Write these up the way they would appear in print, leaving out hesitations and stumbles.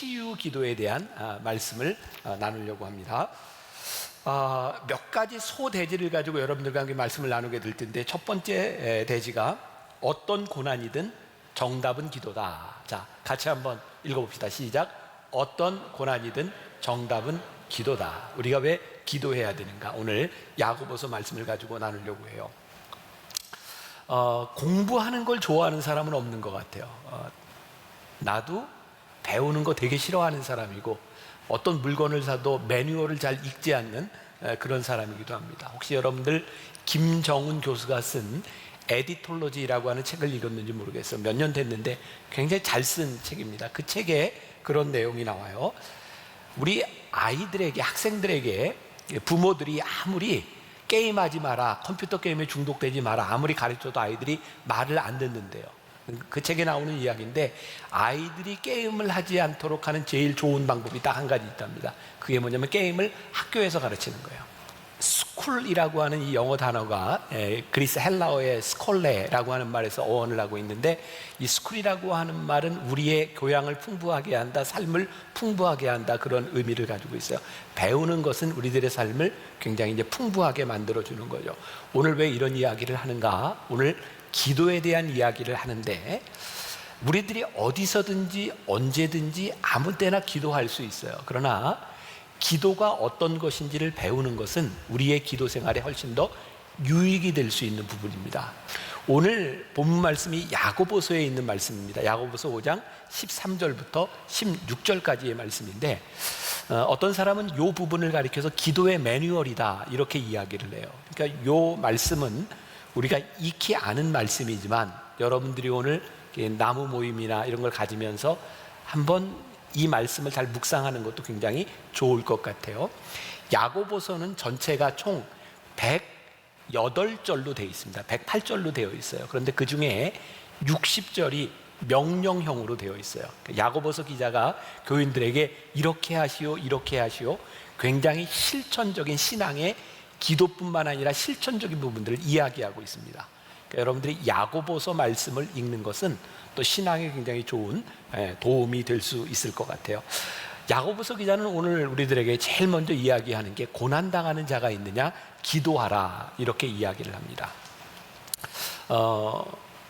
치유 기도에 대한 말씀을 나누려고 합니다. 몇 가지 소대지를 가지고 여러분들과 함께 말씀을 나누게 될 텐데, 첫 번째 대지가 어떤 고난이든 정답은 기도다. 자, 같이 한번 읽어봅시다. 시작. 어떤 고난이든 정답은 기도다. 우리가 왜 기도해야 되는가? 오늘 야고보서 말씀을 가지고 나누려고 해요. 공부하는 걸 좋아하는 사람은 없는 것 같아요. 나도 배우는 거 되게 싫어하는 사람이고, 어떤 물건을 사도 매뉴얼을 잘 읽지 않는 그런 사람이기도 합니다. 혹시 여러분들 김정은 교수가 쓴 에디톨로지라고 하는 책을 읽었는지 모르겠어요. 몇 년 됐는데 굉장히 잘 쓴 책입니다. 그 책에 그런 내용이 나와요. 우리 아이들에게, 학생들에게 부모들이 아무리 게임하지 마라, 컴퓨터 게임에 중독되지 마라, 아무리 가르쳐도 아이들이 말을 안 듣는데요. 그 책에 나오는 이야기인데, 아이들이 게임을 하지 않도록 하는 제일 좋은 방법이 딱 한 가지 있답니다. 그게 뭐냐면 게임을 학교에서 가르치는 거예요. 스쿨이라고 하는 이 영어 단어가 그리스 헬라어의 스콜레라고 하는 말에서 어원을 하고 있는데, 이 스쿨이라고 하는 말은 우리의 교양을 풍부하게 한다, 삶을 풍부하게 한다, 그런 의미를 가지고 있어요. 배우는 것은 우리들의 삶을 굉장히 이제 풍부하게 만들어주는 거죠. 오늘 왜 이런 이야기를 하는가? 오늘 기도에 대한 이야기를 하는데, 우리들이 어디서든지 언제든지 아무 때나 기도할 수 있어요. 그러나 기도가 어떤 것인지를 배우는 것은 우리의 기도 생활에 훨씬 더 유익이 될 수 있는 부분입니다. 오늘 본문 말씀이 야고보서에 있는 말씀입니다. 야고보서 5장 13절부터 16절까지의 말씀인데, 어떤 사람은 이 부분을 가리켜서 기도의 매뉴얼이다, 이렇게 이야기를 해요. 그러니까 이 말씀은 우리가 익히 아는 말씀이지만, 여러분들이 오늘 나무 모임이나 이런 걸 가지면서 한번 이 말씀을 잘 묵상하는 것도 굉장히 좋을 것 같아요. 야고보서는 전체가 총 108절로 되어 있습니다. 108절로 되어 있어요. 그런데 그 중에 60절이 명령형으로 되어 있어요. 야고보서 기자가 교인들에게 이렇게 하시오, 이렇게 하시오, 굉장히 실천적인 신앙의 기도뿐만 아니라 실천적인 부분들을 이야기하고 있습니다. 그러니까 여러분들이 야고보서 말씀을 읽는 것은 또 신앙에 굉장히 좋은 도움이 될 수 있을 것 같아요. 야고보서 기자는 오늘 우리들에게 제일 먼저 이야기하는 게, 고난당하는 자가 있느냐 기도하라, 이렇게 이야기를 합니다.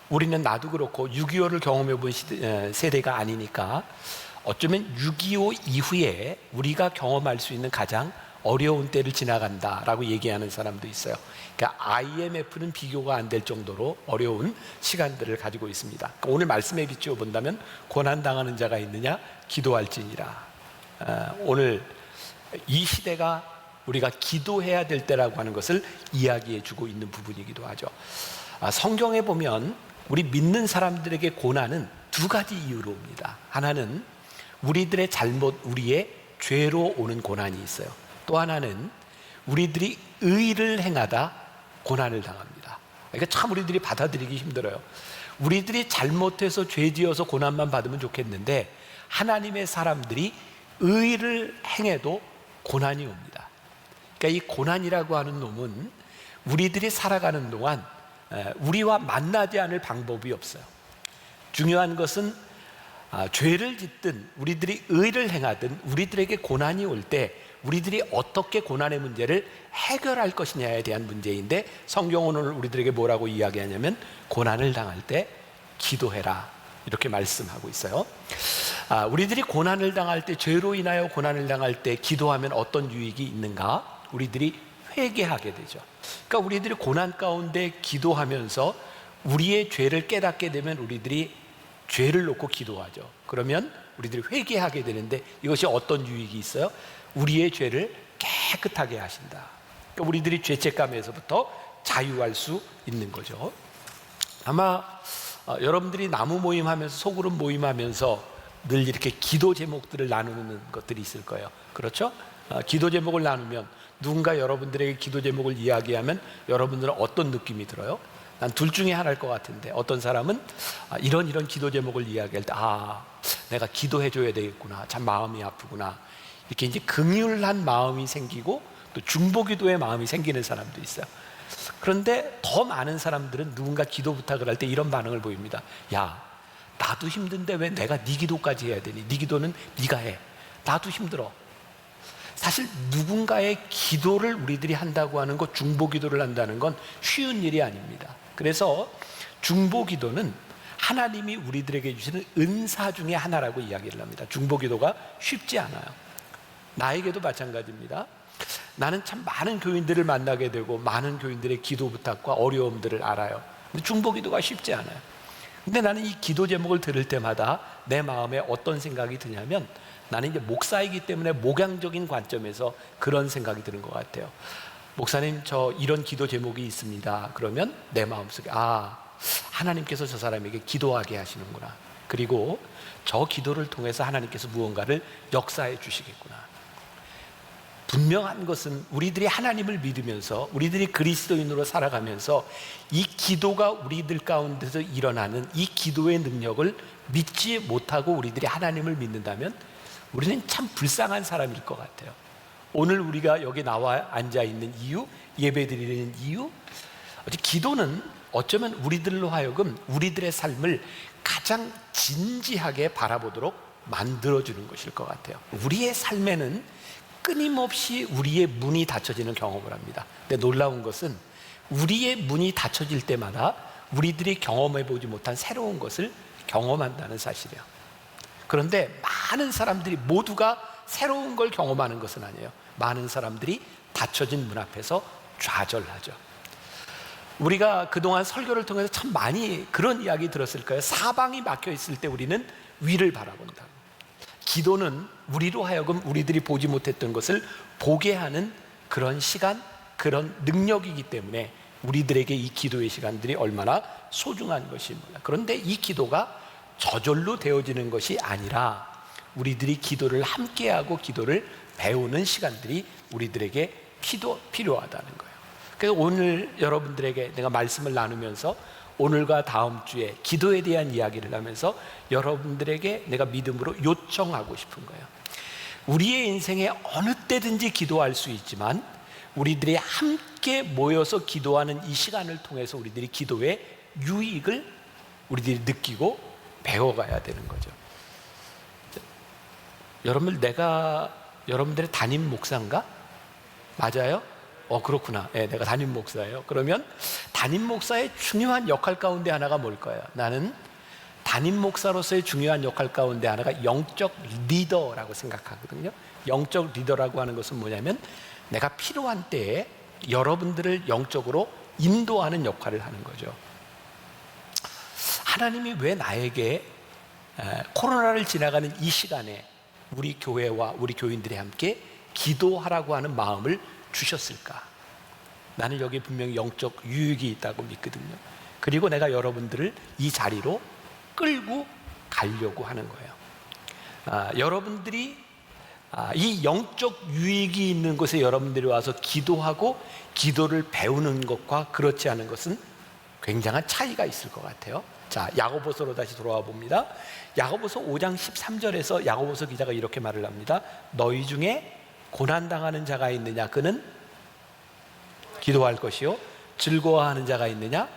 우리는 나도 그렇고 6.25를 경험해 본 세대가 아니니까, 어쩌면 6.25 이후에 우리가 경험할 수 있는 가장 어려운 때를 지나간다라고 얘기하는 사람도 있어요. 그러니까 IMF는 비교가 안 될 정도로 어려운 시간들을 가지고 있습니다. 그러니까 오늘 말씀에 비추어 본다면, 고난당하는 자가 있느냐 기도할지니라. 오늘 이 시대가 우리가 기도해야 될 때라고 하는 것을 이야기해 주고 있는 부분이기도 하죠. 성경에 보면 우리 믿는 사람들에게 고난은 두 가지 이유로 옵니다. 하나는 우리들의 잘못, 우리의 죄로 오는 고난이 있어요. 또 하나는 우리들이 의를 행하다 고난을 당합니다. 그러니까 참 우리들이 받아들이기 힘들어요. 우리들이 잘못해서 죄지어서 고난만 받으면 좋겠는데, 하나님의 사람들이 의를 행해도 고난이 옵니다. 그러니까 이 고난이라고 하는 놈은 우리들이 살아가는 동안 우리와 만나지 않을 방법이 없어요. 중요한 것은 죄를 짓든 우리들이 의를 행하든 우리들에게 고난이 올 때 우리들이 어떻게 고난의 문제를 해결할 것이냐에 대한 문제인데, 성경은 오늘 우리들에게 뭐라고 이야기하냐면, 고난을 당할 때 기도해라, 이렇게 말씀하고 있어요. 우리들이 고난을 당할 때, 죄로 인하여 고난을 당할 때 기도하면 어떤 유익이 있는가? 우리들이 회개하게 되죠. 그러니까 우리들이 고난 가운데 기도하면서 우리의 죄를 깨닫게 되면 우리들이 죄를 놓고 기도하죠. 그러면 우리들이 회개하게 되는데, 이것이 어떤 유익이 있어요? 우리의 죄를 깨끗하게 하신다. 그러니까 우리들이 죄책감에서부터 자유할 수 있는 거죠. 아마 여러분들이 나무 모임하면서, 소그룹 모임하면서 늘 이렇게 기도 제목들을 나누는 것들이 있을 거예요. 그렇죠? 기도 제목을 나누면, 누군가 여러분들에게 기도 제목을 이야기하면 여러분들은 어떤 느낌이 들어요? 난 둘 중에 하나일 것 같은데, 어떤 사람은 이런 기도 제목을 이야기할 때, 내가 기도해 줘야 되겠구나, 참 마음이 아프구나, 이렇게 이제 긍휼한 마음이 생기고 또 중보기도의 마음이 생기는 사람도 있어요. 그런데 더 많은 사람들은 누군가 기도 부탁을 할 때 이런 반응을 보입니다. 야, 나도 힘든데 왜 내가 네 기도까지 해야 되니? 네 기도는 네가 해. 나도 힘들어. 사실 누군가의 기도를 우리들이 한다고 하는 것, 중보 기도를 한다는 건 쉬운 일이 아닙니다. 그래서 중보 기도는 하나님이 우리들에게 주시는 은사 중에 하나라고 이야기를 합니다. 중보 기도가 쉽지 않아요. 나에게도 마찬가지입니다. 나는 참 많은 교인들을 만나게 되고 많은 교인들의 기도 부탁과 어려움들을 알아요. 근데 중보 기도가 쉽지 않아요. 근데 나는 이 기도 제목을 들을 때마다 내 마음에 어떤 생각이 드냐면, 나는 이제 목사이기 때문에 목양적인 관점에서 그런 생각이 드는 것 같아요. 목사님, 저 이런 기도 제목이 있습니다. 그러면 내 마음속에 하나님께서 저 사람에게 기도하게 하시는구나. 그리고 저 기도를 통해서 하나님께서 무언가를 역사해 주시겠구나. 분명한 것은 우리들이 하나님을 믿으면서 우리들이 그리스도인으로 살아가면서 이 기도가 우리들 가운데서 일어나는 이 기도의 능력을 믿지 못하고 우리들이 하나님을 믿는다면 우리는 참 불쌍한 사람일 것 같아요. 오늘 우리가 여기 나와 앉아 있는 이유, 예배드리는 이유, 기도는 어쩌면 우리들로 하여금 우리들의 삶을 가장 진지하게 바라보도록 만들어주는 것일 것 같아요. 우리의 삶에는 끊임없이 우리의 문이 닫혀지는 경험을 합니다. 근데 놀라운 것은 우리의 문이 닫혀질 때마다 우리들이 경험해 보지 못한 새로운 것을 경험한다는 사실이에요. 그런데 많은 사람들이 모두가 새로운 걸 경험하는 것은 아니에요. 많은 사람들이 닫혀진 문 앞에서 좌절하죠. 우리가 그동안 설교를 통해서 참 많이 그런 이야기 들었을 거예요. 사방이 막혀 있을 때 우리는 위를 바라본다. 기도는 우리로 하여금 우리들이 보지 못했던 것을 보게 하는 그런 시간, 그런 능력이기 때문에 우리들에게 이 기도의 시간들이 얼마나 소중한 것입니다. 그런데 이 기도가 저절로 되어지는 것이 아니라 우리들이 기도를 함께하고 기도를 배우는 시간들이 우리들에게 필요하다는 거예요. 그래서 오늘 여러분들에게 내가 말씀을 나누면서 오늘과 다음 주에 기도에 대한 이야기를 하면서 여러분들에게 내가 믿음으로 요청하고 싶은 거예요. 우리의 인생에 어느 때든지 기도할 수 있지만 우리들이 함께 모여서 기도하는 이 시간을 통해서 우리들이 기도의 유익을 우리들이 느끼고 배워가야 되는 거죠. 여러분, 내가 여러분들의 담임 목사인가? 맞아요? 그렇구나. 네, 내가 담임 목사예요. 그러면 담임 목사의 중요한 역할 가운데 하나가 뭘까요? 나는 담임 목사로서의 중요한 역할 가운데 하나가 영적 리더라고 생각하거든요. 영적 리더라고 하는 것은 뭐냐면 내가 필요한 때에 여러분들을 영적으로 인도하는 역할을 하는 거죠. 하나님이 왜 나에게 코로나를 지나가는 이 시간에 우리 교회와 우리 교인들이 함께 기도하라고 하는 마음을 주셨을까? 나는 여기 분명히 영적 유익이 있다고 믿거든요. 그리고 내가 여러분들을 이 자리로 끌고 가려고 하는 거예요. 여러분들이 이 영적 유익이 있는 곳에 여러분들이 와서 기도하고 기도를 배우는 것과 그렇지 않은 것은 굉장한 차이가 있을 것 같아요. 자, 야고보서로 다시 돌아와 봅니다. 야고보서 5장 13절에서 야고보서 기자가 이렇게 말을 합니다. 너희 중에 고난당하는 자가 있느냐? 그는 기도할 것이요 즐거워하는 자가 있느냐?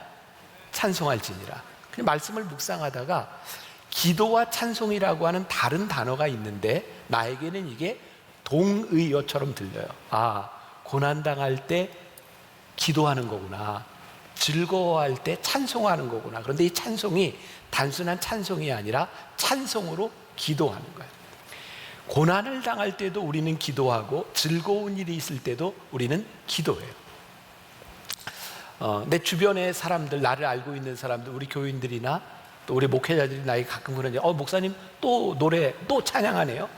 찬송할지니라. 그냥 말씀을 묵상하다가 기도와 찬송이라고 하는 다른 단어가 있는데 나에게는 이게 동의어처럼 들려요. 고난당할 때 기도하는 거구나, 즐거워할 때 찬송하는 거구나. 그런데 이 찬송이 단순한 찬송이 아니라 찬송으로 기도하는 거예요. 고난을 당할 때도 우리는 기도하고 즐거운 일이 있을 때도 우리는 기도해요. 내 주변의 사람들, 나를 알고 있는 사람들, 우리 교인들이나 또 우리 목회자들이 나에게 가끔 그러는데 목사님 또 노래, 또 찬양하네요.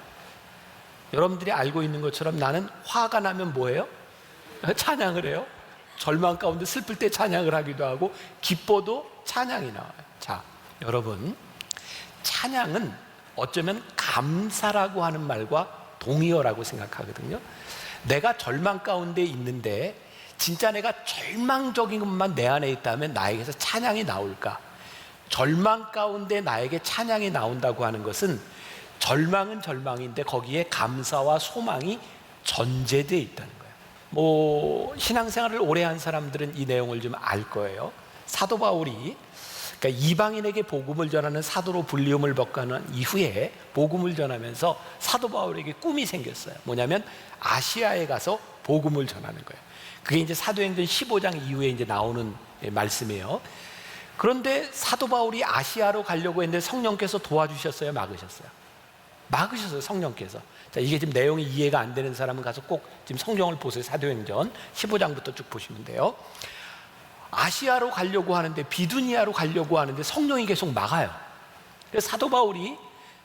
여러분들이 알고 있는 것처럼 나는 화가 나면 뭐예요? 찬양을 해요. 절망 가운데 슬플 때 찬양을 하기도 하고 기뻐도 찬양이 나와요. 자, 여러분, 찬양은 어쩌면 감사라고 하는 말과 동의어라고 생각하거든요. 내가 절망 가운데 있는데 진짜 내가 절망적인 것만 내 안에 있다면 나에게서 찬양이 나올까? 절망 가운데 나에게 찬양이 나온다고 하는 것은 절망은 절망인데 거기에 감사와 소망이 전제되어 있다는 거예요. 신앙생활을 오래 한 사람들은 이 내용을 좀 알 거예요. 사도 바울이 그러니까 이방인에게 복음을 전하는 사도로 불리움을 받고 난 이후에 복음을 전하면서 사도 바울에게 꿈이 생겼어요. 뭐냐면 아시아에 가서 복음을 전하는 거예요. 그게 이제 사도행전 15장 이후에 이제 나오는 말씀이에요. 그런데 사도 바울이 아시아로 가려고 했는데 성령께서 도와주셨어요, 막으셨어요? 막으셨어요, 성령께서. 자, 이게 지금 내용이 이해가 안 되는 사람은 가서 꼭 지금 성경을 보세요. 사도행전 15장부터 쭉 보시면 돼요. 아시아로 가려고 하는데, 비두니아로 가려고 하는데 성령이 계속 막아요. 그래서 사도 바울이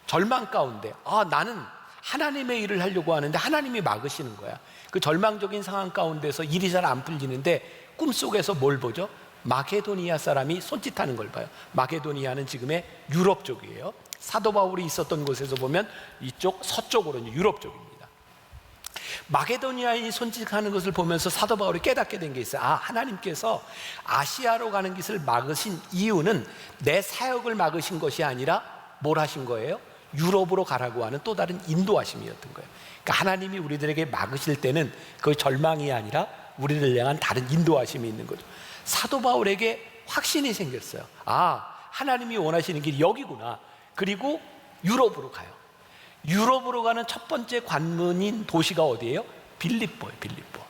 절망 가운데, 나는 하나님의 일을 하려고 하는데 하나님이 막으시는 거야. 그 절망적인 상황 가운데서 일이 잘 안 풀리는데 꿈속에서 뭘 보죠? 마게도니아 사람이 손짓하는 걸 봐요. 마게도니아는 지금의 유럽 쪽이에요. 사도 바울이 있었던 곳에서 보면 이쪽 서쪽으로 유럽 쪽입니다. 마게도니아인이 손짓하는 것을 보면서 사도 바울이 깨닫게 된 게 있어요. 하나님께서 아시아로 가는 것을 막으신 이유는 내 사역을 막으신 것이 아니라 뭘 하신 거예요? 유럽으로 가라고 하는 또 다른 인도하심이었던 거예요. 그러니까 하나님이 우리들에게 막으실 때는 그 절망이 아니라 우리를 향한 다른 인도하심이 있는 거죠. 사도 바울에게 확신이 생겼어요. 하나님이 원하시는 길이 여기구나. 그리고 유럽으로 가요. 유럽으로 가는 첫 번째 관문인 도시가 어디예요? 빌립보예요. 빌립보.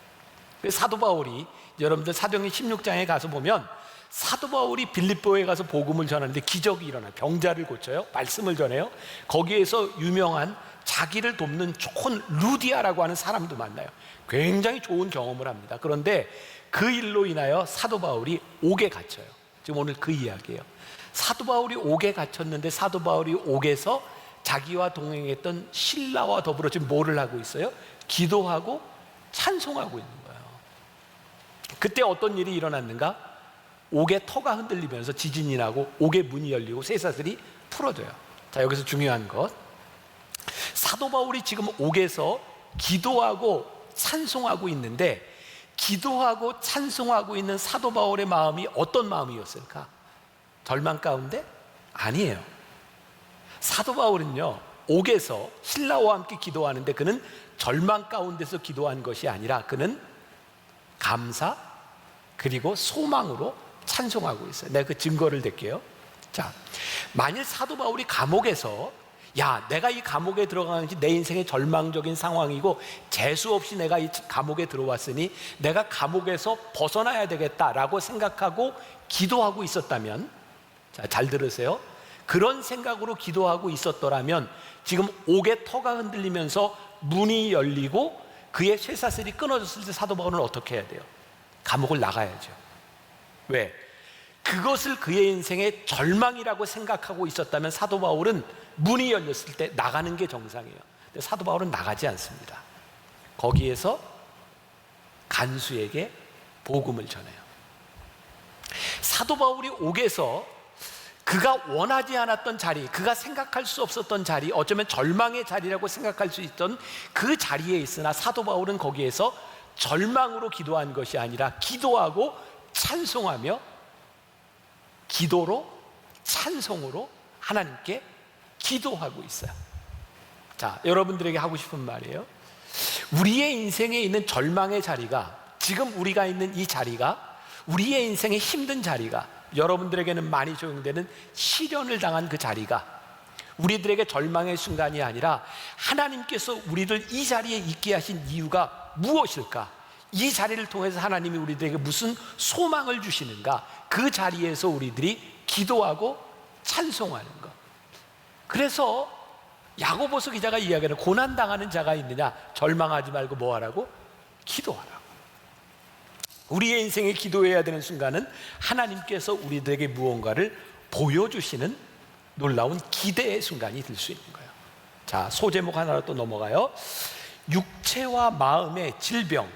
사도 바울이, 여러분들 사도행전 16장에 가서 보면 사도 바울이 빌립보에 가서 복음을 전하는데 기적이 일어나요. 병자를 고쳐요. 말씀을 전해요. 거기에서 유명한 자기를 돕는 좋은 루디아라고 하는 사람도 만나요. 굉장히 좋은 경험을 합니다. 그런데 그 일로 인하여 사도 바울이 옥에 갇혀요. 지금 오늘 그 이야기예요. 사도 바울이 옥에 갇혔는데 사도 바울이 옥에서 자기와 동행했던 신라와 더불어 지금 뭐를 하고 있어요? 기도하고 찬송하고 있는 거예요. 그때 어떤 일이 일어났는가? 옥의 터가 흔들리면서 지진이 나고 옥의 문이 열리고 쇠사슬이 풀어져요. 자, 여기서 중요한 것, 사도 바울이 지금 옥에서 기도하고 찬송하고 있는데, 기도하고 찬송하고 있는 사도 바울의 마음이 어떤 마음이었을까? 절망 가운데? 아니에요. 사도 바울은요, 옥에서 신라와 함께 기도하는데 그는 절망 가운데서 기도한 것이 아니라 그는 감사 그리고 소망으로 찬송하고 있어요. 내가 그 증거를 댈게요. 자, 만일 사도 바울이 감옥에서 내가 이 감옥에 들어가는 게 내 인생의 절망적인 상황이고 재수 없이 내가 이 감옥에 들어왔으니 내가 감옥에서 벗어나야 되겠다라고 생각하고 기도하고 있었다면, 자, 잘 들으세요. 그런 생각으로 기도하고 있었더라면 지금 옥의 터가 흔들리면서 문이 열리고 그의 쇠사슬이 끊어졌을 때 사도 바울은 어떻게 해야 돼요? 감옥을 나가야죠. 왜? 그것을 그의 인생의 절망이라고 생각하고 있었다면 사도 바울은 문이 열렸을 때 나가는 게 정상이에요. 근데 사도 바울은 나가지 않습니다. 거기에서 간수에게 복음을 전해요. 사도 바울이 옥에서 그가 원하지 않았던 자리, 그가 생각할 수 없었던 자리, 어쩌면 절망의 자리라고 생각할 수 있던 그 자리에 있으나 사도 바울은 거기에서 절망으로 기도한 것이 아니라 기도하고 찬송하며 기도로 찬송으로 하나님께 기도하고 있어요. 자, 여러분들에게 하고 싶은 말이에요. 우리의 인생에 있는 절망의 자리가, 지금 우리가 있는 이 자리가, 우리의 인생의 힘든 자리가, 여러분들에게는 많이 적용되는 시련을 당한 그 자리가 우리들에게 절망의 순간이 아니라 하나님께서 우리를 이 자리에 있게 하신 이유가 무엇일까? 이 자리를 통해서 하나님이 우리들에게 무슨 소망을 주시는가? 그 자리에서 우리들이 기도하고 찬송하는 것. 그래서 야고보서 기자가 이야기하는 고난당하는 자가 있느냐? 절망하지 말고 뭐 하라고? 기도하라고. 우리의 인생에 기도해야 되는 순간은 하나님께서 우리들에게 무언가를 보여주시는 놀라운 기대의 순간이 될 수 있는 거예요. 자, 소제목 하나로 또 넘어가요. 육체와 마음의 질병,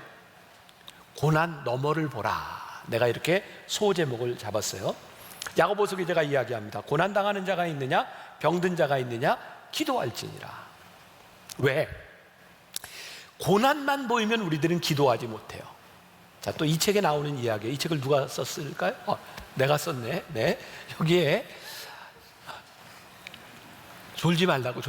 고난 너머를 보라. 내가 이렇게 소제목을 잡았어요. 야고보서 기자가 이야기합니다. 고난당하는 자가 있느냐? 병든 자가 있느냐? 기도할지니라. 왜? 고난만 보이면 우리들은 기도하지 못해요. 자, 또 이 책에 나오는 이야기예요. 이 책을 누가 썼을까요? 내가 썼네. 네, 여기에 졸지 말라고.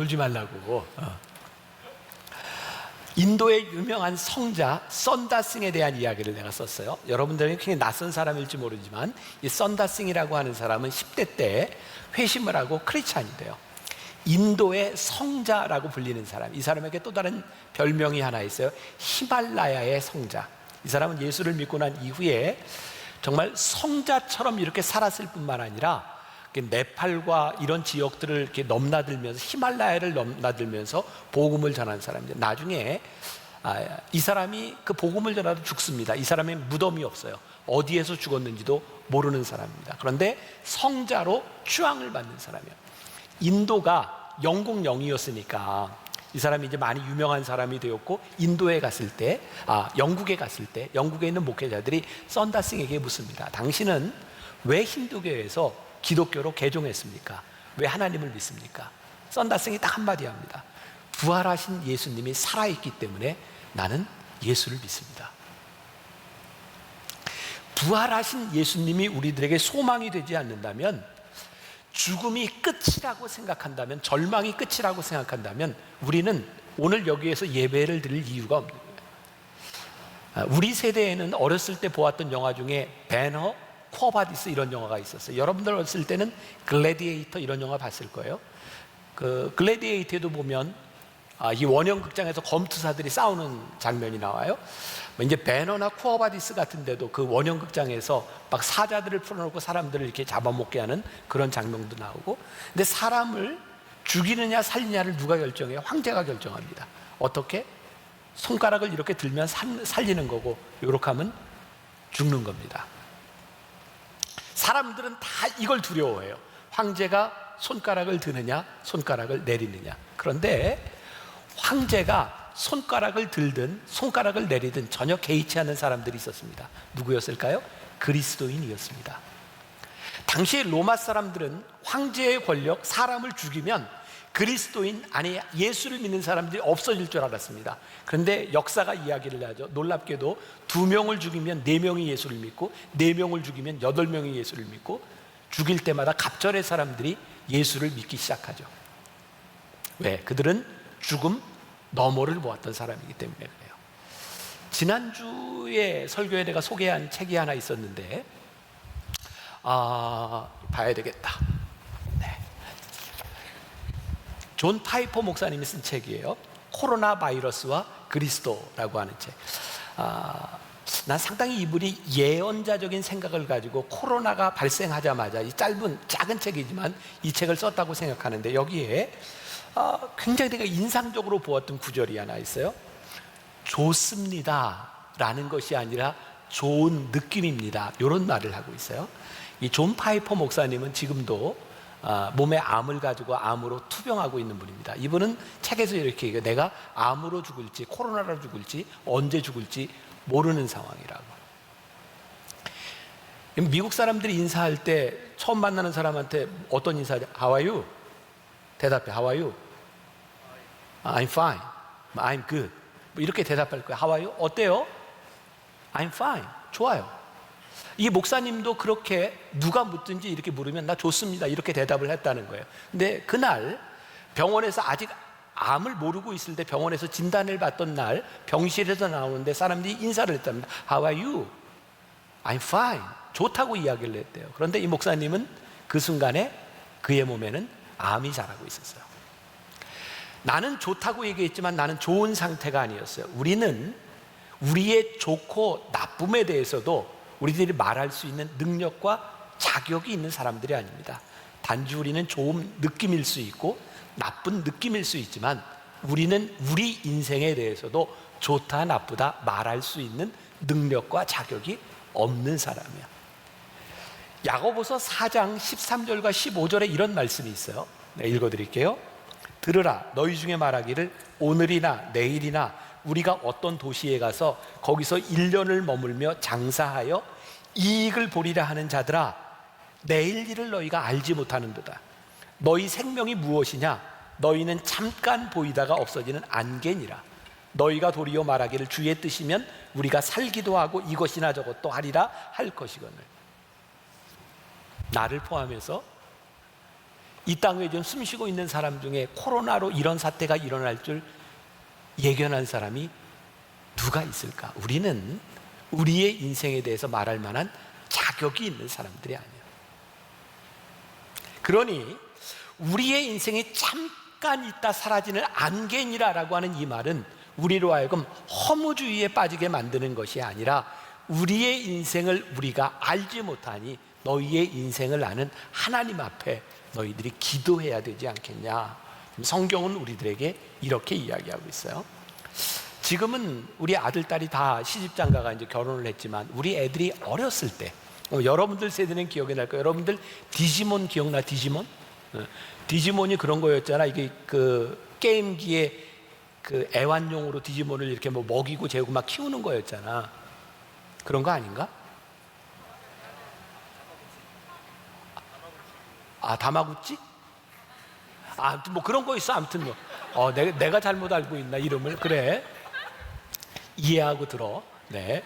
인도의 유명한 성자 썬다싱에 대한 이야기를 내가 썼어요. 여러분들에게 굉장히 낯선 사람일지 모르지만 이 썬다싱이라고 하는 사람은 10대 때 회심을 하고 크리스찬이 돼요. 인도의 성자라고 불리는 사람, 이 사람에게 또 다른 별명이 하나 있어요. 히말라야의 성자. 이 사람은 예수를 믿고 난 이후에 정말 성자처럼 이렇게 살았을 뿐만 아니라 네팔과 이런 지역들을 이렇게 넘나들면서, 히말라야를 넘나들면서 복음을 전한 사람인데, 나중에 이 사람이 그 복음을 전하다 죽습니다. 이 사람의 무덤이 없어요. 어디에서 죽었는지도 모르는 사람입니다. 그런데 성자로 추앙을 받는 사람이에요. 인도가 영국 영이었으니까 이 사람이 이제 많이 유명한 사람이 되었고, 인도에 갔을 때, 영국에 갔을 때 영국에 있는 목회자들이 썬다싱에게 묻습니다. 당신은 왜 힌두교에서 기독교로 개종했습니까? 왜 하나님을 믿습니까? 썬다싱이 딱 한마디 합니다. 부활하신 예수님이 살아있기 때문에 나는 예수를 믿습니다. 부활하신 예수님이 우리들에게 소망이 되지 않는다면, 죽음이 끝이라고 생각한다면, 절망이 끝이라고 생각한다면 우리는 오늘 여기에서 예배를 드릴 이유가 없는 거예요. 우리 세대에는 어렸을 때 보았던 영화 중에 배너, 쿠어바디스 이런 영화가 있었어요. 여러분들 어렸을 때는 글래디에이터 이런 영화 봤을 거예요. 그 글래디에이터도 보면 이 원형 극장에서 검투사들이 싸우는 장면이 나와요. 이제 배너나 쿠어바디스 같은 데도 그 원형 극장에서 막 사자들을 풀어놓고 사람들을 이렇게 잡아먹게 하는 그런 장면도 나오고. 근데 사람을 죽이느냐 살리냐를 누가 결정해요? 황제가 결정합니다. 어떻게? 손가락을 이렇게 들면 살리는 거고, 이렇게 하면 죽는 겁니다. 사람들은 다 이걸 두려워해요. 황제가 손가락을 드느냐 손가락을 내리느냐. 그런데 황제가 손가락을 들든 손가락을 내리든 전혀 개의치 않는 사람들이 있었습니다. 누구였을까요? 그리스도인이었습니다. 당시에 로마 사람들은 황제의 권력, 사람을 죽이면 그리스도인, 아니 예수를 믿는 사람들이 없어질 줄 알았습니다. 그런데 역사가 이야기를 하죠. 놀랍게도 2명을 죽이면 4명이 예수를 믿고, 4명을 죽이면 8명이 예수를 믿고, 죽일 때마다 갑절의 사람들이 예수를 믿기 시작하죠. 왜? 그들은 죽음 너머를 보았던 사람이기 때문에 그래요. 지난주에 설교에 내가 소개한 책이 하나 있었는데, 봐야 되겠다. 존 파이퍼 목사님이 쓴 책이에요. 코로나 바이러스와 그리스도라고 하는 책. 난 상당히 이분이 예언자적인 생각을 가지고 코로나가 발생하자마자, 이 짧은 작은 책이지만 이 책을 썼다고 생각하는데, 여기에 굉장히 내가 인상적으로 보았던 구절이 하나 있어요. 좋습니다 라는 것이 아니라 좋은 느낌입니다, 이런 말을 하고 있어요. 이 존 파이퍼 목사님은 지금도 몸에 암을 가지고 암으로 투병하고 있는 분입니다. 이분은 책에서 이렇게 얘기해요. 내가 암으로 죽을지 코로나로 죽을지 언제 죽을지 모르는 상황이라고. 미국 사람들이 인사할 때 처음 만나는 사람한테 어떤 인사를? How are you? 대답해. How are you? I'm fine. I'm good. 이렇게 대답할 거예요. How are you? 어때요? I'm fine. 좋아요. 이 목사님도 그렇게 누가 묻든지 이렇게 물으면 나 좋습니다 이렇게 대답을 했다는 거예요. 근데 그날 병원에서 아직 암을 모르고 있을 때, 병원에서 진단을 받던 날 병실에서 나오는데 사람들이 인사를 했답니다. How are you? I'm fine. 좋다고 이야기를 했대요. 그런데 이 목사님은 그 순간에 그의 몸에는 암이 자라고 있었어요. 나는 좋다고 얘기했지만 나는 좋은 상태가 아니었어요. 우리는 우리의 좋고 나쁨에 대해서도 우리들이 말할 수 있는 능력과 자격이 있는 사람들이 아닙니다. 단지 우리는 좋은 느낌일 수 있고 나쁜 느낌일 수 있지만, 우리는 우리 인생에 대해서도 좋다 나쁘다 말할 수 있는 능력과 자격이 없는 사람이야. 야고보서 4장 13절과 15절에 이런 말씀이 있어요. 읽어드릴게요. 들으라, 너희 중에 말하기를 오늘이나 내일이나 우리가 어떤 도시에 가서 거기서 1년을 머물며 장사하여 이익을 보리라 하는 자들아, 내일 일을 너희가 알지 못하는도다. 너희 생명이 무엇이냐? 너희는 잠깐 보이다가 없어지는 안개니라. 너희가 도리어 말하기를 주의 뜻이면 우리가 살기도 하고 이것이나 저것도 하리라 할 것이거늘. 나를 포함해서 이 땅에 좀 숨쉬고 있는 사람 중에 코로나로 이런 사태가 일어날 줄 예견한 사람이 누가 있을까? 우리는 우리의 인생에 대해서 말할 만한 자격이 있는 사람들이 아니에요. 그러니 우리의 인생이 잠깐 있다 사라지는 안개니라라고 하는 이 말은 우리로 하여금 허무주의에 빠지게 만드는 것이 아니라 우리의 인생을 우리가 알지 못하니 너희의 인생을 아는 하나님 앞에 너희들이 기도해야 되지 않겠냐. 성경은 우리들에게 이렇게 이야기하고 있어요. 지금은 우리 아들, 딸이 다 시집장가가 이제 결혼을 했지만 우리 애들이 어렸을 때, 여러분들 세대는 기억이 날 거예요. 여러분들 디지몬 기억나? 디지몬? 디지몬이 그런 거였잖아. 이게 그 게임기에 그 애완용으로 디지몬을 이렇게 뭐 먹이고 재우고 막 키우는 거였잖아. 그런 거 아닌가? 아, 다마구치? 아, 뭐 그런 거 있어. 아무튼 뭐 내가 잘못 알고 있나 이름을. 그래, 이해하고 들어. 네.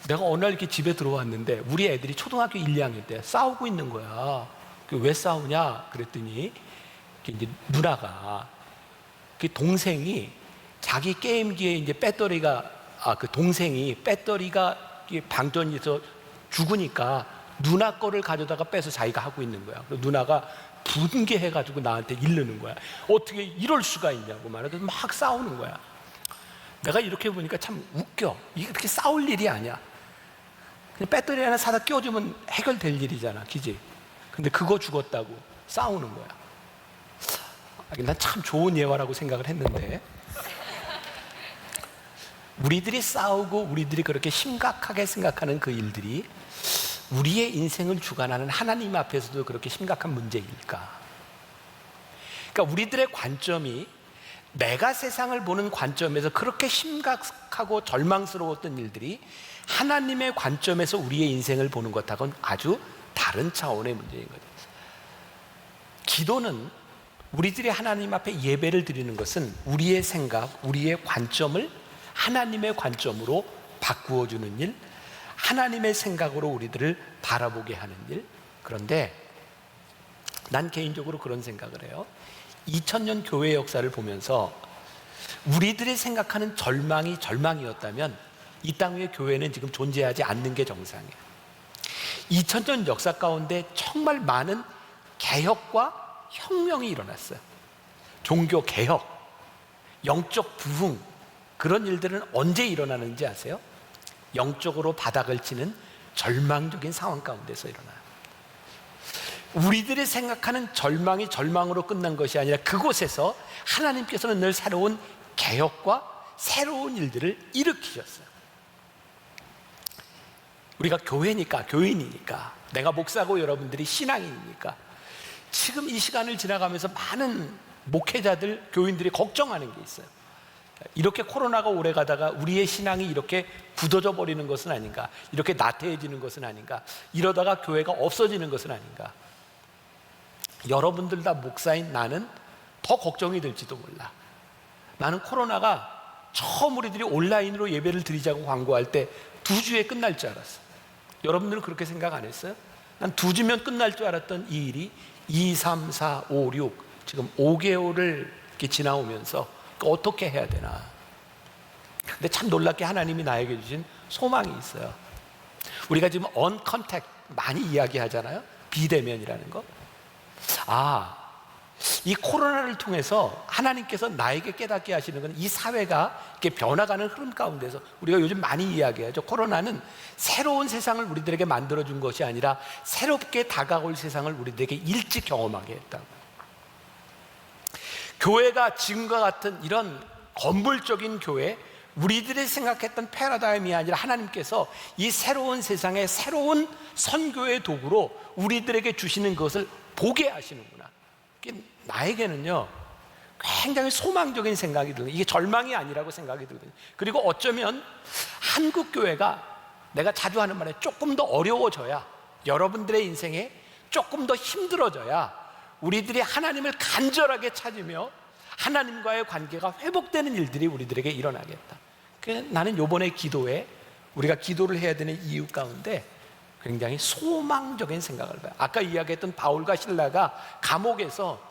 내가 어느 날 이렇게 집에 들어왔는데 우리 애들이 초등학교 1, 2학년 때 싸우고 있는 거야. 왜 싸우냐 그랬더니 이제 누나가 그 동생이 자기 게임기에 이제 배터리가 그 동생이 배터리가 방전해서 죽으니까 누나 거를 가져다가 빼서 자기가 하고 있는 거야. 그래서 누나가 분개해가지고 나한테 이르는 거야. 어떻게 이럴 수가 있냐고 말하더니 막 싸우는 거야. 내가 이렇게 보니까 참 웃겨. 이게 그렇게 싸울 일이 아니야. 그냥 배터리 하나 사다 끼워주면 해결될 일이잖아, 그지? 근데 그거 죽었다고 싸우는 거야. 난 참 좋은 예화라고 생각을 했는데, 우리들이 싸우고 우리들이 그렇게 심각하게 생각하는 그 일들이 우리의 인생을 주관하는 하나님 앞에서도 그렇게 심각한 문제일까? 그러니까 우리들의 관점이 내가 세상을 보는 관점에서 그렇게 심각하고 절망스러웠던 일들이 하나님의 관점에서 우리의 인생을 보는 것하고는 아주 다른 차원의 문제인 거죠. 기도는 우리들이 하나님 앞에 예배를 드리는 것은 우리의 생각, 우리의 관점을 하나님의 관점으로 바꾸어 주는 일, 하나님의 생각으로 우리들을 바라보게 하는 일. 그런데 난 개인적으로 그런 생각을 해요. 2000년 교회 역사를 보면서 우리들이 생각하는 절망이 절망이었다면 이 땅 위에 교회는 지금 존재하지 않는 게 정상이에요. 2000년 역사 가운데 정말 많은 개혁과 혁명이 일어났어요. 종교 개혁, 영적 부흥, 그런 일들은 언제 일어나는지 아세요? 영적으로 바닥을 치는 절망적인 상황 가운데서 일어나요. 우리들이 생각하는 절망이 절망으로 끝난 것이 아니라 그곳에서 하나님께서는 늘 새로운 개혁과 새로운 일들을 일으키셨어요. 우리가 교회니까, 교인이니까, 내가 목사고 여러분들이 신앙인이니까 지금 이 시간을 지나가면서 많은 목회자들, 교인들이 걱정하는 게 있어요. 이렇게 코로나가 오래 가다가 우리의 신앙이 이렇게 굳어져 버리는 것은 아닌가, 이렇게 나태해지는 것은 아닌가, 이러다가 교회가 없어지는 것은 아닌가. 여러분들 다 목사인 나는 더 걱정이 될지도 몰라. 나는 코로나가 처음 우리들이 온라인으로 예배를 드리자고 광고할 때 2주에 끝날 줄 알았어. 여러분들은 그렇게 생각 안 했어요? 난 2주면 끝날 줄 알았던 이 일이 2, 3, 4, 5, 6 지금 5개월을 이렇게 지나오면서 어떻게 해야 되나. 근데 참 놀랍게 하나님이 나에게 주신 소망이 있어요. 우리가 지금 on contact 많이 이야기하잖아요. 비대면이라는 거. 이 코로나를 통해서 하나님께서 나에게 깨닫게 하시는 건 이 사회가 이렇게 변화가는 흐름 가운데서 우리가 요즘 많이 이야기하죠. 코로나는 새로운 세상을 우리들에게 만들어준 것이 아니라 새롭게 다가올 세상을 우리들에게 일찍 경험하게 했다고. 교회가 지금과 같은 이런 건물적인 교회, 우리들이 생각했던 패러다임이 아니라 하나님께서 이 새로운 세상의 새로운 선교의 도구로 우리들에게 주시는 것을 보게 하시는구나. 나에게는요 굉장히 소망적인 생각이 들어요. 이게 절망이 아니라고 생각이 들거든요. 그리고 어쩌면 한국 교회가 내가 자주 하는 말에 조금 더 어려워져야, 여러분들의 인생에 조금 더 힘들어져야 우리들이 하나님을 간절하게 찾으며 하나님과의 관계가 회복되는 일들이 우리들에게 일어나겠다. 그래서 나는 이번에 기도에 우리가 기도를 해야 되는 이유 가운데 굉장히 소망적인 생각을 봐요. 아까 이야기했던 바울과 실라가 감옥에서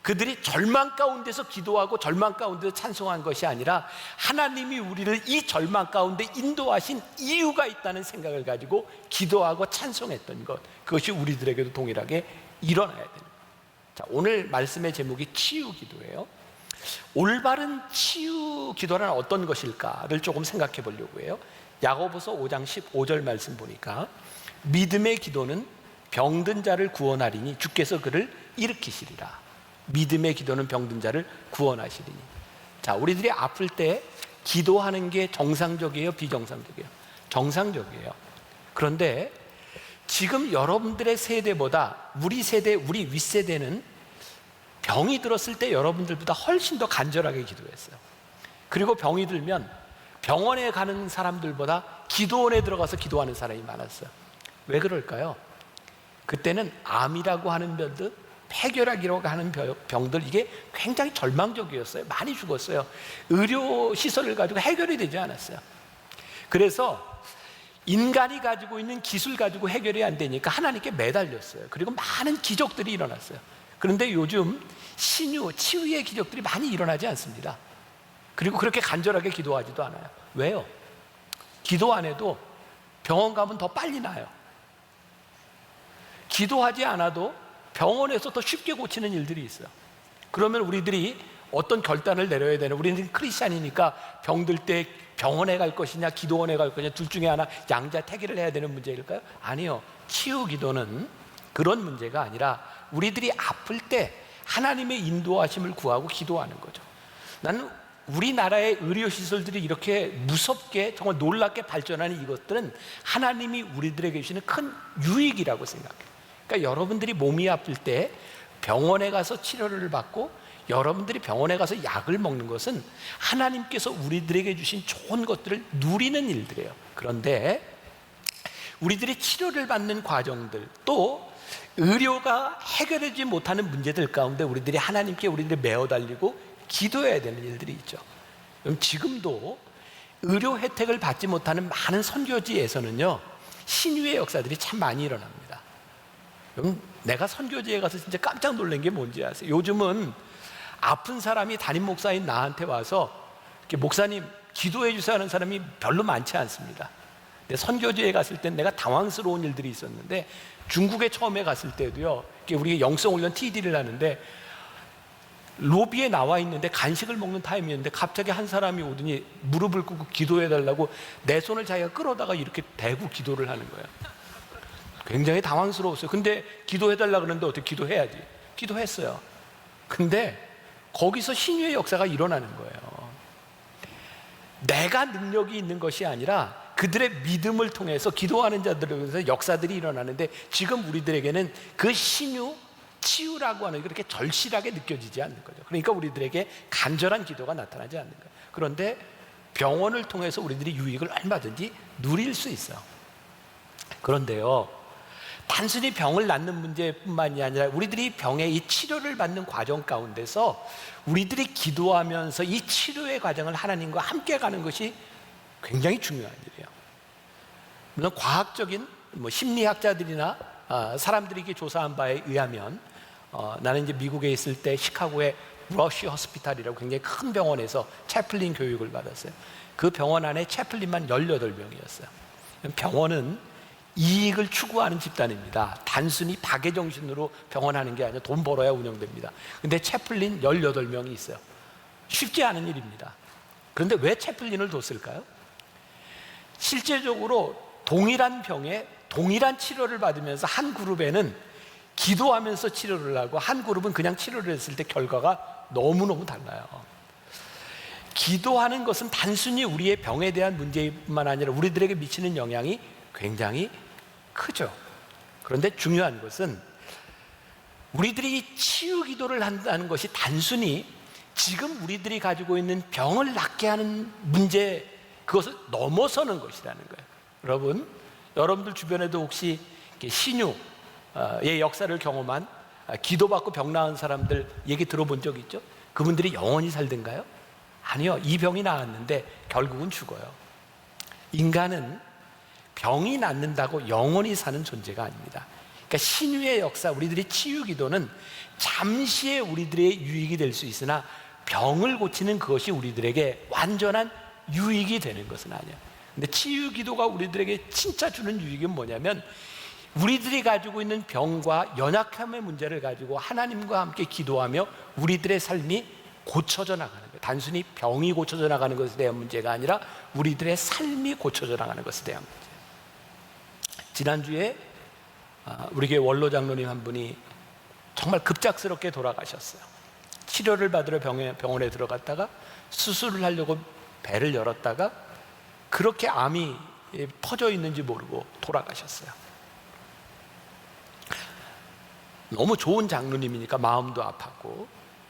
그들이 절망 가운데서 기도하고 절망 가운데서 찬송한 것이 아니라 하나님이 우리를 이 절망 가운데 인도하신 이유가 있다는 생각을 가지고 기도하고 찬송했던 것, 그것이 우리들에게도 동일하게 일어나야 됩니다. 자, 오늘 말씀의 제목이 치유 기도예요. 올바른 치유 기도란 어떤 것일까를 조금 생각해 보려고 해요. 야고보서 5장 15절 말씀 보니까 믿음의 기도는 병든 자를 구원하리니 주께서 그를 일으키시리라. 믿음의 기도는 병든 자를 구원하시리니. 자, 우리들이 아플 때 기도하는 게 정상적이에요, 비정상적이에요? 정상적이에요. 그런데 지금 여러분들의 세대보다 우리 세대, 우리 윗세대는 병이 들었을 때 여러분들보다 훨씬 더 간절하게 기도했어요. 그리고 병이 들면 병원에 가는 사람들보다 기도원에 들어가서 기도하는 사람이 많았어요. 왜 그럴까요? 그때는 암이라고 하는 병들, 폐결핵이라고 하는 병들, 이게 굉장히 절망적이었어요. 많이 죽었어요. 의료 시설을 가지고 해결이 되지 않았어요. 그래서 인간이 가지고 있는 기술 가지고 해결이 안 되니까 하나님께 매달렸어요. 그리고 많은 기적들이 일어났어요. 그런데 요즘 신유, 치유의 기적들이 많이 일어나지 않습니다. 그리고 그렇게 간절하게 기도하지도 않아요. 왜요? 기도 안 해도 병원 가면 더 빨리 나요. 기도하지 않아도 병원에서 더 쉽게 고치는 일들이 있어요. 그러면 우리들이 어떤 결단을 내려야 되나? 우리는 크리스찬이니까 병들 때 병원에 갈 것이냐 기도원에 갈 것이냐 둘 중에 하나 양자택일을 해야 되는 문제일까요? 아니요. 치유 기도는 그런 문제가 아니라 우리들이 아플 때 하나님의 인도하심을 구하고 기도하는 거죠. 나는 우리나라의 의료시설들이 이렇게 무섭게 정말 놀랍게 발전하는 이것들은 하나님이 우리들에게 주시는 큰 유익이라고 생각해요. 그러니까 여러분들이 몸이 아플 때 병원에 가서 치료를 받고 여러분들이 병원에 가서 약을 먹는 것은 하나님께서 우리들에게 주신 좋은 것들을 누리는 일들이에요. 그런데 우리들이 치료를 받는 과정들, 또 의료가 해결하지 못하는 문제들 가운데 우리들이 하나님께 우리들이 매어 달리고 기도해야 되는 일들이 있죠. 그럼 지금도 의료 혜택을 받지 못하는 많은 선교지에서는요, 신유의 역사들이 참 많이 일어납니다. 그럼 내가 선교지에 가서 진짜 깜짝 놀란 게 뭔지 아세요? 요즘은 아픈 사람이 담임 목사인 나한테 와서 이렇게 목사님 기도해 주세요 하는 사람이 별로 많지 않습니다. 근데 선교지에 갔을 땐 내가 당황스러운 일들이 있었는데, 중국에 처음에 갔을 때도요, 우리가 영성훈련 TD를 하는데 로비에 나와 있는데 간식을 먹는 타임이었는데 갑자기 한 사람이 오더니 무릎을 꿇고 기도해 달라고 내 손을 자기가 끌어다가 이렇게 대고 기도를 하는 거예요. 굉장히 당황스러웠어요. 근데 기도해 달라 그러는데 어떻게 기도해야지. 기도했어요. 근데 거기서 신유의 역사가 일어나는 거예요. 내가 능력이 있는 것이 아니라 그들의 믿음을 통해서 기도하는 자들을 통해서 역사들이 일어나는데, 지금 우리들에게는 그 신유, 치유라고 하는 게 그렇게 절실하게 느껴지지 않는 거죠. 그러니까 우리들에게 간절한 기도가 나타나지 않는 거예요. 그런데 병원을 통해서 우리들이 유익을 얼마든지 누릴 수 있어요. 그런데요, 단순히 병을 낫는 문제뿐만이 아니라 우리들이 병의 이 치료를 받는 과정 가운데서 우리들이 기도하면서 이 치료의 과정을 하나님과 함께 가는 것이 굉장히 중요한 일이에요. 물론 과학적인 심리학자들이나 사람들이 이렇게 조사한 바에 의하면, 나는 이제 미국에 있을 때 시카고의 러쉬 호스피탈이라고 굉장히 큰 병원에서 채플린 교육을 받았어요. 그 병원 안에 채플린만 18명이었어요. 병원은 이익을 추구하는 집단입니다. 단순히 박애 정신으로 병원하는 게 아니라 돈 벌어야 운영됩니다. 근데 채플린 18명이 있어요. 쉽지 않은 일입니다. 그런데 왜 채플린을 뒀을까요? 실제적으로 동일한 병에 동일한 치료를 받으면서 한 그룹에는 기도하면서 치료를 하고 한 그룹은 그냥 치료를 했을 때 결과가 너무너무 달라요. 기도하는 것은 단순히 우리의 병에 대한 문제뿐만 아니라 우리들에게 미치는 영향이 굉장히 크죠. 그런데 중요한 것은 우리들이 치유 기도를 한다는 것이 단순히 지금 우리들이 가지고 있는 병을 낫게 하는 문제, 그것을 넘어서는 것이라는 거예요. 여러분들 주변에도 혹시 신유의 역사를 경험한, 기도받고 병 나은 사람들 얘기 들어본 적 있죠? 그분들이 영원히 살던가요? 아니요. 이 병이 나았는데 결국은 죽어요. 인간은 병이 낫는다고 영원히 사는 존재가 아닙니다. 그러니까 신유의 역사, 우리들의 치유 기도는 잠시의 우리들의 유익이 될 수 있으나 병을 고치는 그것이 우리들에게 완전한 유익이 되는 것은 아니에요. 근데 치유 기도가 우리들에게 진짜 주는 유익은 뭐냐면, 우리들이 가지고 있는 병과 연약함의 문제를 가지고 하나님과 함께 기도하며 우리들의 삶이 고쳐져 나가는 거예요. 단순히 병이 고쳐져 나가는 것에 대한 문제가 아니라 우리들의 삶이 고쳐져 나가는 것에 대한 문제. 지난주에 우리 교회 원로 장로님 한 분이 정말 급작스럽게 돌아가셨어요. 치료를 받으러 병원에 들어갔다가 수술을 하려고 배를 열었다가 그렇게 암이 퍼져 있는지 모르고 돌아가셨어요. 너무 좋은 장로님이니까 마음도 아팠고,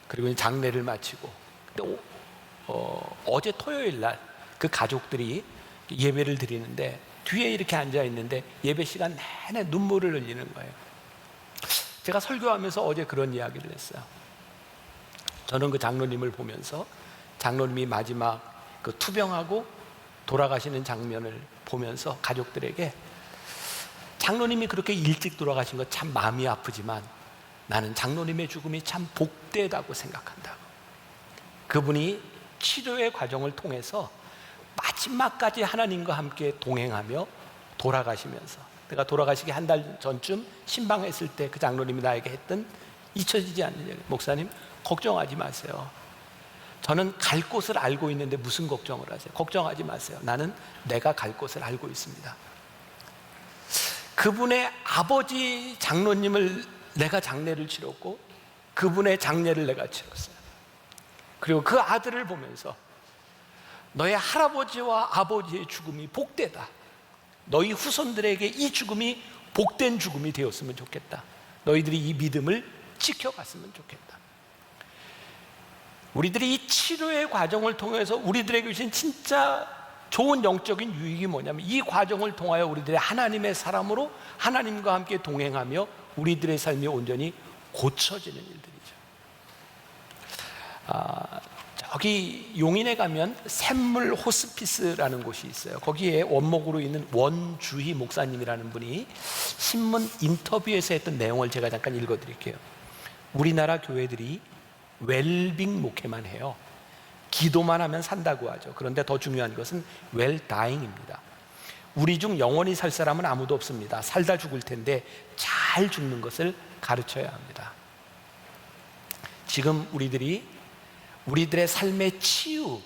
그리고 장례를 마치고, 근데 어제 토요일 날 그 가족들이 예배를 드리는데 뒤에 이렇게 앉아 있는데 예배 시간 내내 눈물을 흘리는 거예요. 제가 설교하면서 어제 그런 이야기를 했어요. 저는 그 장로님을 보면서 장로님이 마지막 그 투병하고 돌아가시는 장면을 보면서 가족들에게, 장로님이 그렇게 일찍 돌아가신 것 참 마음이 아프지만 나는 장로님의 죽음이 참 복되다고 생각한다고. 그분이 치료의 과정을 통해서 마지막까지 하나님과 함께 동행하며 돌아가시면서, 내가 돌아가시기 한 달 전쯤 신방했을 때 그 장로님이 나에게 했던 잊혀지지 않는 얘기, 목사님 걱정하지 마세요. 저는 갈 곳을 알고 있는데 무슨 걱정을 하세요? 걱정하지 마세요. 나는 내가 갈 곳을 알고 있습니다. 그분의 아버지 장로님을 내가 장례를 치렀고 그분의 장례를 내가 치렀어요. 그리고 그 아들을 보면서 너의 할아버지와 아버지의 죽음이 복되다. 너희 후손들에게 이 죽음이 복된 죽음이 되었으면 좋겠다. 너희들이 이 믿음을 지켜갔으면 좋겠다. 우리들이 이 치료의 과정을 통해서 우리들에게 주신 진짜 좋은 영적인 유익이 뭐냐면, 이 과정을 통하여 우리들의 하나님의 사람으로 하나님과 함께 동행하며 우리들의 삶이 온전히 고쳐지는 일들이죠. 저기 용인에 가면 샘물 호스피스라는 곳이 있어요. 거기에 원목으로 있는 원주희 목사님이라는 분이 신문 인터뷰에서 했던 내용을 제가 잠깐 읽어드릴게요. 우리나라 교회들이 웰빙 목회만 해요. 기도만 하면 산다고 하죠. 그런데 더 중요한 것은 웰다잉입니다. 우리 중 영원히 살 사람은 아무도 없습니다. 살다 죽을 텐데 잘 죽는 것을 가르쳐야 합니다. 지금 우리들의 삶의 치유,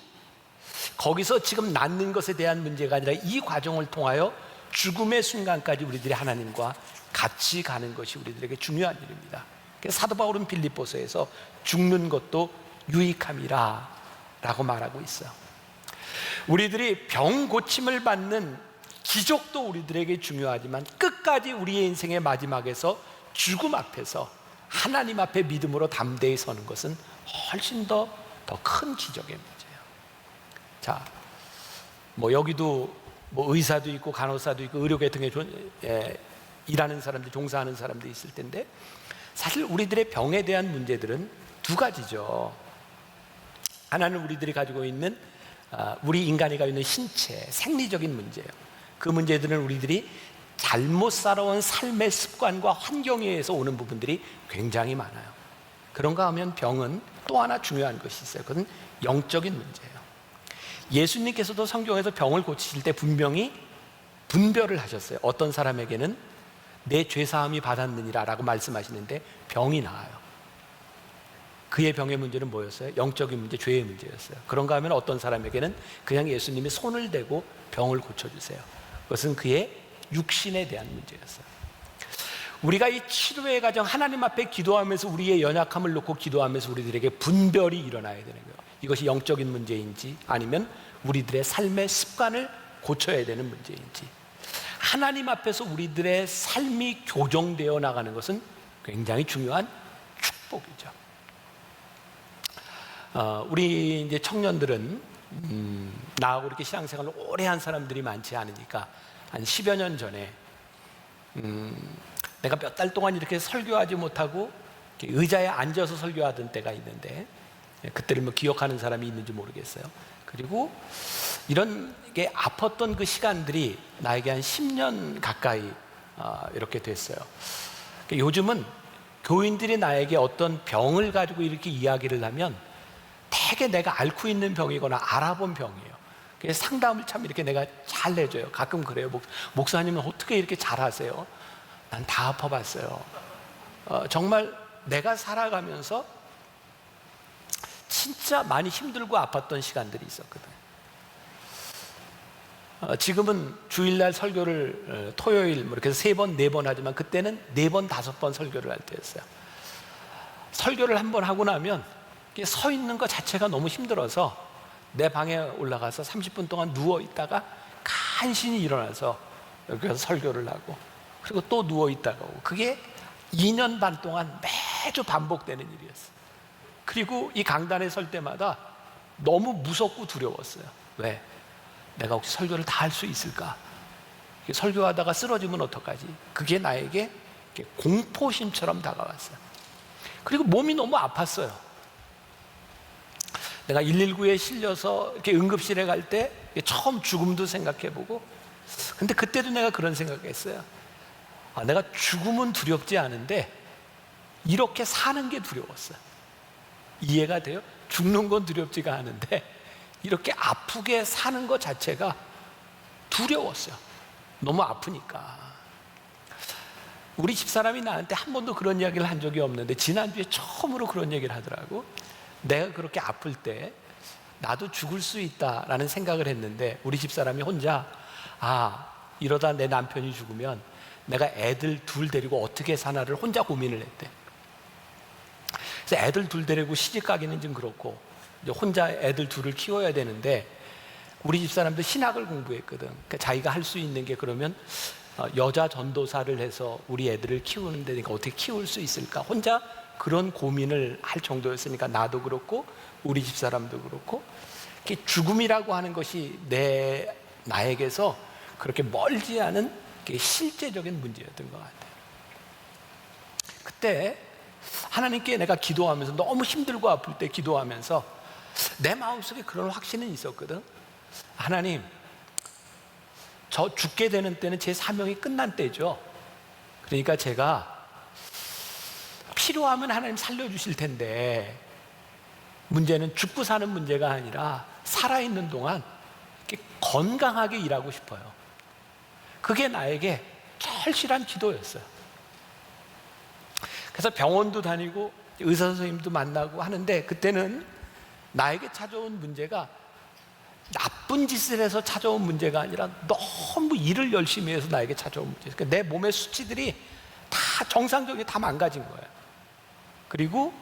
거기서 지금 낫는 것에 대한 문제가 아니라 이 과정을 통하여 죽음의 순간까지 우리들이 하나님과 같이 가는 것이 우리들에게 중요한 일입니다. 그래서 사도 바울은 빌립보서에서 죽는 것도 유익함이라 라고 말하고 있어요. 우리들이 병 고침을 받는 기적도 우리들에게 중요하지만 끝까지 우리의 인생의 마지막에서 죽음 앞에서 하나님 앞에 믿음으로 담대히 서는 것은 훨씬 더 큰 기적의 문제예요. 자, 여기도 의사도 있고 간호사도 있고 의료계통에 일하는 사람들, 종사하는 사람들이 있을 텐데, 사실 우리들의 병에 대한 문제들은 두 가지죠. 하나는 우리들이 가지고 있는 우리 인간이 가지고 있는 신체, 생리적인 문제예요. 그 문제들은 우리들이 잘못 살아온 삶의 습관과 환경에 의해서 오는 부분들이 굉장히 많아요. 그런가 하면 병은 또 하나 중요한 것이 있어요. 그것은 영적인 문제예요. 예수님께서도 성경에서 병을 고치실 때 분명히 분별을 하셨어요. 어떤 사람에게는 내 죄사함이 받았느니라 라고 말씀하시는데 병이 나아요. 그의 병의 문제는 뭐였어요? 영적인 문제, 죄의 문제였어요. 그런가 하면 어떤 사람에게는 그냥 예수님이 손을 대고 병을 고쳐주세요. 그것은 그의 육신에 대한 문제였어요. 우리가 이 치료의 과정, 하나님 앞에 기도하면서 우리의 연약함을 놓고 기도하면서 우리들에게 분별이 일어나야 되는 거예요. 이것이 영적인 문제인지 아니면 우리들의 삶의 습관을 고쳐야 되는 문제인지. 하나님 앞에서 우리들의 삶이 교정되어 나가는 것은 굉장히 중요한 축복이죠. 우리 이제 청년들은 나하고 이렇게 신앙생활을 오래 한 사람들이 많지 않으니까 한 10여 년 전에 내가 몇 달 동안 이렇게 설교하지 못하고 의자에 앉아서 설교하던 때가 있는데, 그때를 기억하는 사람이 있는지 모르겠어요. 그리고 이런 게 아팠던 그 시간들이 나에게 한 10년 가까이 이렇게 됐어요. 요즘은 교인들이 나에게 어떤 병을 가지고 이렇게 이야기를 하면 되게 내가 앓고 있는 병이거나 알아본 병이에요. 그래서 상담을 참 이렇게 내가 잘 해줘요. 가끔 그래요. 목사님은 어떻게 이렇게 잘하세요? 난 다 아파봤어요. 정말 내가 살아가면서 진짜 많이 힘들고 아팠던 시간들이 있었거든. 지금은 주일날 설교를 토요일 뭐 이렇게 3번, 4번 하지만 그때는 4번, 5번 설교를 할 때였어요. 설교를 한번 하고 나면 서 있는 것 자체가 너무 힘들어서 내 방에 올라가서 30분 동안 누워 있다가 간신히 일어나서 여기 가서 설교를 하고, 그리고 또 누워 있다가 오고, 그게 2년 반 동안 매주 반복되는 일이었어요. 그리고 이 강단에 설 때마다 너무 무섭고 두려웠어요. 왜? 내가 혹시 설교를 다 할 수 있을까? 설교하다가 쓰러지면 어떡하지? 그게 나에게 공포심처럼 다가왔어요. 그리고 몸이 너무 아팠어요. 내가 119에 실려서 이렇게 응급실에 갈 때 처음 죽음도 생각해보고, 근데 그때도 내가 그런 생각했어요. 내가 죽음은 두렵지 않은데 이렇게 사는 게 두려웠어요. 이해가 돼요? 죽는 건 두렵지가 않은데 이렇게 아프게 사는 것 자체가 두려웠어요. 너무 아프니까. 우리 집사람이 나한테 한 번도 그런 이야기를 한 적이 없는데 지난주에 처음으로 그런 얘기를 하더라고. 내가 그렇게 아플 때 나도 죽을 수 있다라는 생각을 했는데 우리 집사람이 혼자 이러다 내 남편이 죽으면 내가 애들 둘 데리고 어떻게 사나를 혼자 고민을 했대. 그래서 애들 둘 데리고 시집 가기는 좀 그렇고 이제 혼자 애들 둘을 키워야 되는데, 우리 집사람도 신학을 공부했거든. 그러니까 자기가 할 수 있는 게 그러면 여자 전도사를 해서 우리 애들을 키우는데 내가 어떻게 키울 수 있을까? 혼자 그런 고민을 할 정도였으니까 나도 그렇고 우리 집사람도 그렇고, 죽음이라고 하는 것이 나에게서 그렇게 멀지 않은 실제적인 문제였던 것 같아요. 그때 하나님께 내가 기도하면서 너무 힘들고 아플 때 기도하면서 내 마음속에 그런 확신은 있었거든. 하나님, 저 죽게 되는 때는 제 사명이 끝난 때죠. 그러니까 제가 필요하면 하나님 살려주실 텐데, 문제는 죽고 사는 문제가 아니라 살아있는 동안 이렇게 건강하게 일하고 싶어요. 그게 나에게 절실한 기도였어요. 그래서 병원도 다니고 의사 선생님도 만나고 하는데, 그때는 나에게 찾아온 문제가 나쁜 짓을 해서 찾아온 문제가 아니라 너무 일을 열심히 해서 나에게 찾아온 문제. 그러니까 내 몸의 수치들이 다 정상적이게 다 망가진 거예요. 그리고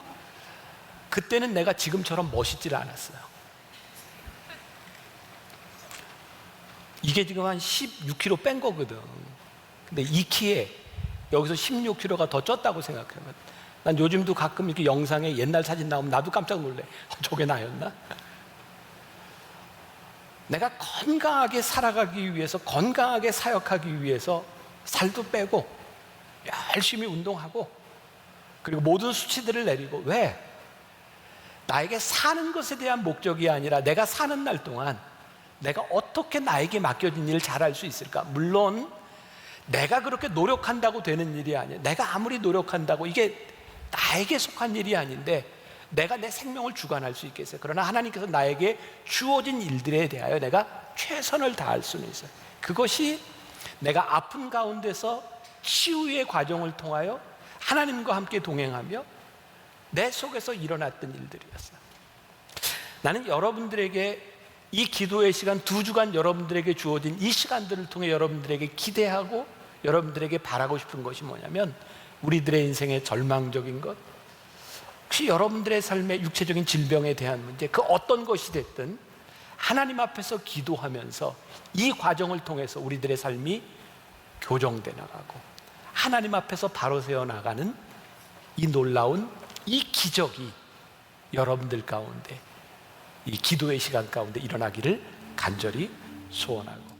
그때는 내가 지금처럼 멋있지를 않았어요. 이게 지금 한 16kg 뺀 거거든. 근데 이 키에 여기서 16kg가 더 쪘다고 생각하면, 난 요즘도 가끔 이렇게 영상에 옛날 사진 나오면 나도 깜짝 놀래. 저게 나였나? 내가 건강하게 살아가기 위해서, 건강하게 사역하기 위해서 살도 빼고 열심히 운동하고, 그리고 모든 수치들을 내리고. 왜? 나에게 사는 것에 대한 목적이 아니라 내가 사는 날 동안 내가 어떻게 나에게 맡겨진 일을 잘할 수 있을까? 물론 내가 그렇게 노력한다고 되는 일이 아니에요. 내가 아무리 노력한다고 이게 나에게 속한 일이 아닌데 내가 내 생명을 주관할 수 있겠어요? 그러나 하나님께서 나에게 주어진 일들에 대하여 내가 최선을 다할 수는 있어요. 그것이 내가 아픈 가운데서 치유의 과정을 통하여 하나님과 함께 동행하며 내 속에서 일어났던 일들이었어요. 나는 여러분들에게 이 기도의 시간 2주간 여러분들에게 주어진 이 시간들을 통해 여러분들에게 기대하고 여러분들에게 바라고 싶은 것이 뭐냐면, 우리들의 인생의 절망적인 것, 혹시 여러분들의 삶의 육체적인 질병에 대한 문제, 그 어떤 것이 됐든 하나님 앞에서 기도하면서 이 과정을 통해서 우리들의 삶이 교정돼 나가고 하나님 앞에서 바로 세워 나가는 이 놀라운 이 기적이 여러분들 가운데, 이 기도의 시간 가운데 일어나기를 간절히 소원하고